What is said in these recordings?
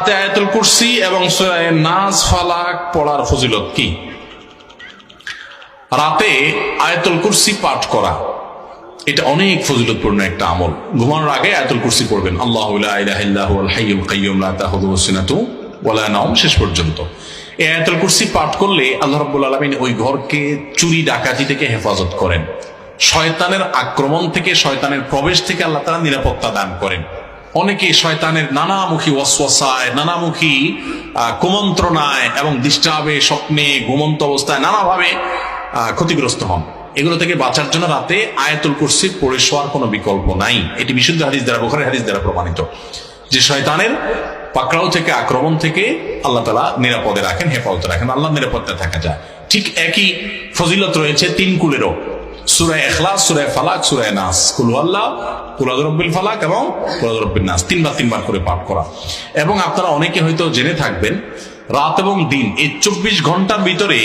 রাতে আয়াতুল কুরসি এবং সূরা নাস ফালাক পড়ার ফজিলত কি? রাতে আয়াতুল কুরসি পাঠ করা এটা অনেক ফজিলতপূর্ণ একটা আমল। ঘুমানোর আগে আয়াতুল কুরসি পড়বেন, আল্লাহু লা ইলাহা ইল্লা হুয়াল হাইয়ুল কাইয়্যুম লা তাখুযুহু সিনাতু ওয়ালা নাওম, শেষ পর্যন্ত। এই আয়াতুল কুরসি পাঠ করলে আল্লাহ রাব্বুল আলামিন ওই ঘরকে চুরি ডাকাতি থেকে হেফাজত করেন, শয়তানের আক্রমণ থেকে, শয়তানের প্রবেশ থেকে আল্লাহ তাআলা নিরাপত্তা দান করেন। অনেকে শয়তানের নানামুখী ওয়াসওয়াসায়, নানামুখী কুমন্ত্রণায় এবং ডিস্টার্বে, স্বপ্নে, ঘুমন্ত অবস্থায় নানাভাবে ক্ষতিগ্রস্ত হন। এগুলো থেকে বাঁচার জন্য রাতে আয়াতুল কুরসি পড়ে শোয়ার কোনো বিকল্প নাই। এটি বিশুদ্ধ হাদিস দ্বারা, বুখারী হাদিস দ্বারা প্রমাণিত যে শয়তানের পাকড়াও থেকে, আক্রমণ থেকে আল্লাহ তাআলা নিরাপদে রাখেন, হেফাজতে রাখেন, আল্লাহ নিরাপত্তা থাকা যায়। ঠিক একই ফজিলত রয়েছে তিন কুলেরও, সূরা ইখলাস, সূরা ফালাক, সূরা নাস, কুল হুয়াল্লাহু, কুল আউযু বিরাব্বিল ফালাক এবং কুল আউযু বিরাব্বিন নাস, তিনবার করে পাঠ করা। এবং আপনারা অনেকে হয়তো জেনে থাকবেন, রাত এবং দিন এই 24 ঘন্টার ভিতরে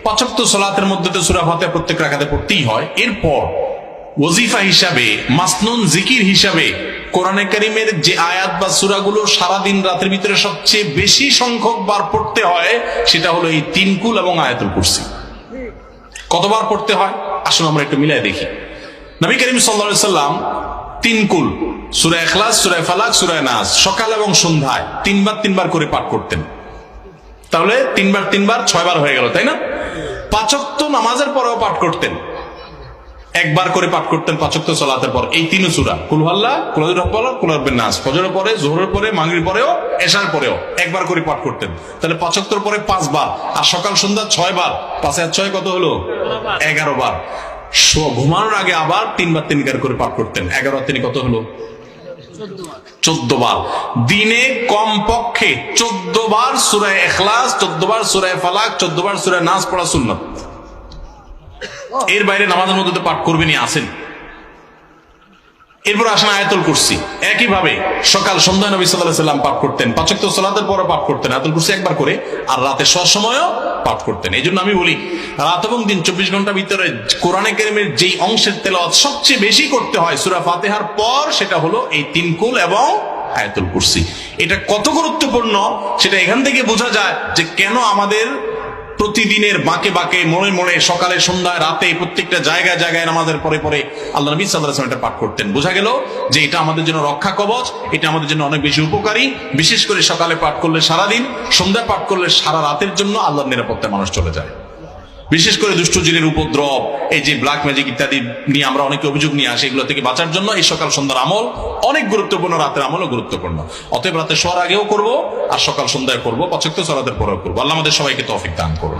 5 ওয়াক্ত সালাতের মধ্যে তো সূরা ফাতিহা প্রত্যেক রাকাতে পড়তেই হয়। এরপর ওয়াজিফা হিসাবে, মাসনুন জিকির হিসাবে কোরআনে কারীমের যে আয়াত বা সূরাগুলো সারাদিন রাতের ভিতরে সবচেয়ে বেশি সংখ্যক বার পড়তে হয় সেটা হলো এই তিন কুল এবং আয়াতুল কুরসি। কতবার পড়তে হয় আসুন আমরা একটু মিলাই দেখি। নবী করিম সাল্লাল্লাহু আলাইহি সাল্লাম তিন কুল, সূরা ইখলাস, সূরা ফালাক, সূরা নাস সকাল এবং সন্ধ্যায় তিনবার করে পাঠ করতেন। তাহলে তিনবার 6বার হয়ে গেল, তাই না? 5 ওয়াক্ত নামাজের পরেও পাঠ করতেন, একবার করে পাঠ করতেন 5 ওয়াক্ত সালাতের পর এই তিন সূরা, কুল হুয়াল্লাহু, কুল আউযু বিরাব্বিল ফালাক, কুল আউযু বিরাব্বিন নাস, ফজরের পরে, যোহরের পরে, মাগরিবের পরেও, এশার পরেও একবার করে পাঠ করতেন। তাহলে 5 ওয়াক্তের পরে 5 বার, আর সকাল সন্ধ্যা 6 বার, 5 আর 6 কত হলো? 11 বার। ঘুমানোর আগে আবার তিনবার করে পাঠ করতেন, 11 আর 3 কত হলো? 14 বার। দিনে কমপক্ষে 14 বার সূরা ইখলাস, 14 বার সূরা ফালাক, 14 বার সূরা নাস পড়া সুন্নাত। এর বাইরে নামাজের মধ্যে তো পাঠ করবেনই, আসেন। এরপর আসেন আয়াতুল কুরসি। একইভাবে সকাল সন্ধ্যায় নবী সাল্লাল্লাহু আলাইহি সাল্লাম পাঠ করতেন, 5 ওয়াক্ত সালাতের পরে পাঠ করতেন আয়াতুল কুরসি একবার করে, আর রাতে শোয়ার সময়ও পাঠ করতেন। এই জন্য আমি বলি, রাত এবং দিন 24 ঘন্টার ভিতরে কোরআনে কারীমের যেই অংশের তেলাওয়াত সবচেয়ে বেশি করতে হয় সূরা ফাতিহার পর, সেটা হলো এই তিন কুল এবং আয়াতুল কুরসি। এটা কত গুরুত্বপূর্ণ সেটা এখান থেকে বোঝা যায় যে কেন আমাদের প্রতিদিনের বাঁকে বাঁকে, মোড়ে মোড়ে, সকালে, সন্ধ্যায়, রাতে, প্রত্যেকটা জায়গায় নামাজের পরে আল্লাহ নবী সাল্লাল্লাহু আলাইহি ওয়াসাল্লাম এটা পাঠ করতেন। বোঝা গেল যে এটা আমাদের জন্য রক্ষা কবচ, এটা আমাদের জন্য অনেক বেশি উপকারী। বিশেষ করে সকালে পাঠ করলে সারাদিন, সন্ধ্যায় পাঠ করলে সারা রাতের জন্য আল্লাহর নিরাপত্তায় মানুষ চলে যায়। বিশেষ করে দুষ্ট জিনের উপদ্রব, এই যে ব্ল্যাক ম্যাজিক ইত্যাদি নিয়ে আমরা অনেকে অভিযোগ নিয়ে আসি, এগুলো থেকে বাঁচার জন্য এই সকাল সন্ধ্যার আমল অনেক গুরুত্বপূর্ণ, রাতের আমলও গুরুত্বপূর্ণ। অতএব রাতে শোয়ার আগেও করবো, আর সকাল সন্ধ্যায় করবো, 5 ওয়াক্ত সালাতের পরেও করবো। আল্লাহ আমাদের সবাইকে তৌফিক দান করুন।